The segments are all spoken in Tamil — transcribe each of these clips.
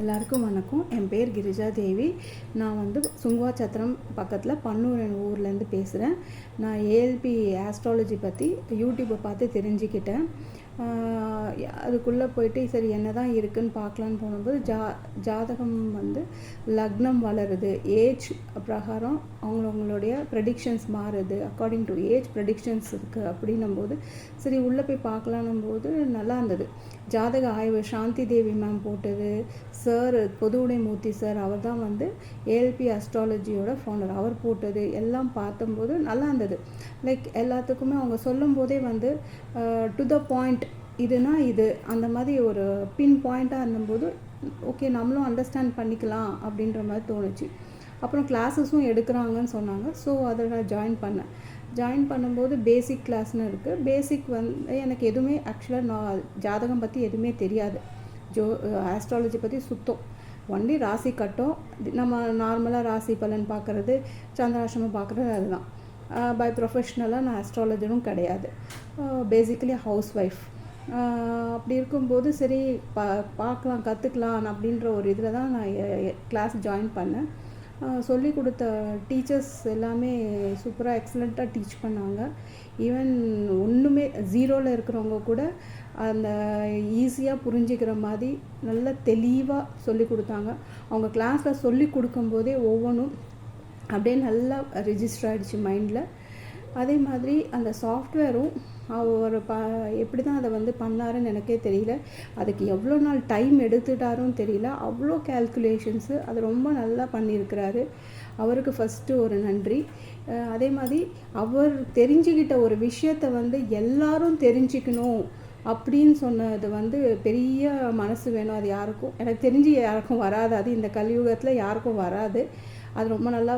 எல்லாருக்கும் வணக்கம். என் பேர் கிரிஜா தேவி. நான் சுங்குவாச்சத்திரம் பக்கத்தில் பன்னூர் ஊர்லேருந்து பேசுகிறேன். நான் ஏஎல்பி ஆஸ்ட்ராலஜி பற்றி யூடியூப்பை பார்த்து தெரிஞ்சுக்கிட்டேன். அதுக்குள்ளே போயிட்டு சரி என்ன தான் இருக்குதுன்னு பார்க்கலான்னு போகும்போது ஜாதகம் லக்னம் வளருது, ஏஜ் பிரகாரம் அவங்களுடைய ப்ரெடிக்ஷன்ஸ் மாறுது, அக்கார்டிங் டு ஏஜ் ப்ரெடிக்ஷன்ஸ் இருக்குது அப்படின்னும்போது சரி உள்ளே போய் பார்க்கலான்னும் போது நல்லா இருந்தது. ஜாதக ஆய்வு சாந்தி தேவி மேம் போட்டது, சார் பொதுவுடைமூர்த்தி சார் அவர் தான் ஏஎல்பி அஸ்ட்ராலஜியோட ஃபவுண்டர், அவர் போட்டது எல்லாம் பார்த்தம்போது நல்லா இருந்தது. லைக் எல்லாத்துக்குமே அவங்க சொல்லும் போதே டு த பாயிண்ட், இதுனா இது அந்த மாதிரி ஒரு பின் பாயிண்ட்டாக இருந்தபோது ஓகே நம்மளும் அண்டர்ஸ்டாண்ட் பண்ணிக்கலாம் அப்படின்ற மாதிரி தோணுச்சு. அப்புறம் கிளாஸஸும் எடுக்கிறாங்கன்னு சொன்னாங்க. ஸோ அதை நான் ஜாயின் பண்ணும்போது பேசிக் கிளாஸ்னு இருக்குது. பேசிக் எனக்கு எதுவுமே ஆக்சுவலாக நான் ஜாதகம் பற்றி எதுவுமே தெரியாது, ஆஸ்ட்ராலஜி பற்றி சுத்தம். ஒன்லி ராசி கட்டம், நம்ம நார்மலாக ராசி பலன் பார்க்குறது, சந்திராசிரமம் பார்க்குறது, அதுதான். பை ப்ரொஃபஷ்னலாக நான் ஆஸ்ட்ராலஜரும் கிடையாது, பேசிக்கலி ஹவுஸ் ஒய்ஃப். அப்படி இருக்கும்போது சரி பார்க்கலாம் கற்றுக்கலாம் அப்படின்ற ஒரு இதில் தான் நான் கிளாஸ் ஜாயின் பண்ணேன். சொல்லி கொடுத்த டீச்சர்ஸ் எல்லாமே சூப்பராக எக்ஸலண்ட்டாக டீச் பண்ணாங்க. ஈவன் ஒன்றுமே ஜீரோவில் இருக்கிறவங்க கூட அந்த ஈஸியாக புரிஞ்சிக்கிற மாதிரி நல்ல தெளிவாக சொல்லி கொடுத்தாங்க. அவங்க கிளாஸில் சொல்லி கொடுக்கும்போதே ஒவ்வொன்றும் அப்படியே நல்லா ரிஜிஸ்டர் ஆகிடுச்சு மைண்டில். அதே மாதிரி அந்த சாஃப்ட்வேரும் அவர் எப்படி தான் அதை பண்ணாருன்னு எனக்கே தெரியல. அதுக்கு எவ்வளோ நாள் டைம் எடுத்துட்டாருன்னு தெரியல. அவ்வளோ கேல்குலேஷன்ஸு அது ரொம்ப நல்லா பண்ணியிருக்கிறாரு. அவருக்கு ஃபஸ்ட்டு ஒரு நன்றி. அதே மாதிரி அவர் தெரிஞ்சுக்கிட்ட ஒரு விஷயத்தை எல்லாரும் தெரிஞ்சுக்கணும் அப்படின்னு சொன்னது பெரிய மனசு வேணும். அது எனக்கு தெரிஞ்சு யாருக்கும் வராது, அது இந்த கலியுகத்தில் யாருக்கும் வராது. அது ரொம்ப நல்லா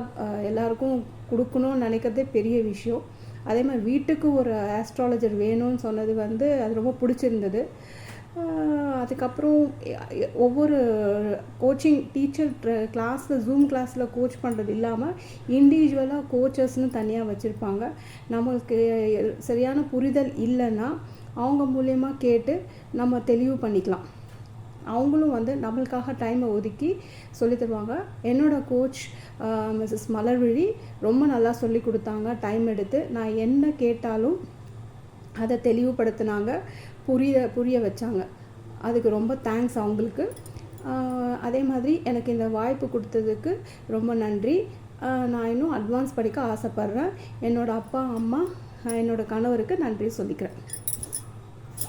எல்லாருக்கும் கொடுக்கணும்னு நினைக்கிறதே பெரிய விஷயம். அதே மாதிரி வீட்டுக்கு ஒரு ஆஸ்ட்ராலஜர் வேணும்னு சொன்னது அது ரொம்ப பிடிச்சிருந்தது. அதுக்கப்புறம் ஒவ்வொரு கோச்சிங் டீச்சர் கிளாஸில் ஜூம் கிளாஸில் கோச் பண்ணுறது இல்லாமல் இண்டிவிஜுவலாக கோச்சஸ்னு தனியாக வச்சுருப்பாங்க. நம்மளுக்கு சரியான புரிதல் இல்லைன்னா அவங்க மூலயமா கேட்டு நம்ம தெளிவு பண்ணிக்கலாம். அவங்களும் நம்மளுக்காக டைமை ஒதுக்கி சொல்லி தருவாங்க. என்னோடய கோச் மிஸ்ஸஸ் மலர்விழி ரொம்ப நல்லா சொல்லி கொடுத்தாங்க. டைம் எடுத்து நான் என்ன கேட்டாலும் அதை தெளிவுபடுத்தினாங்க, புரிய வச்சாங்க. அதுக்கு ரொம்ப தேங்க்ஸ் அவங்களுக்கு. அதே மாதிரி எனக்கு இந்த வாய்ப்பு கொடுத்ததுக்கு ரொம்ப நன்றி. நான் இன்னும் அட்வான்ஸ் படிக்க ஆசைப்பட்றேன். என்னோடய அப்பா அம்மா என்னோடய கணவருக்கு நன்றி சொல்லிக்கிறேன்.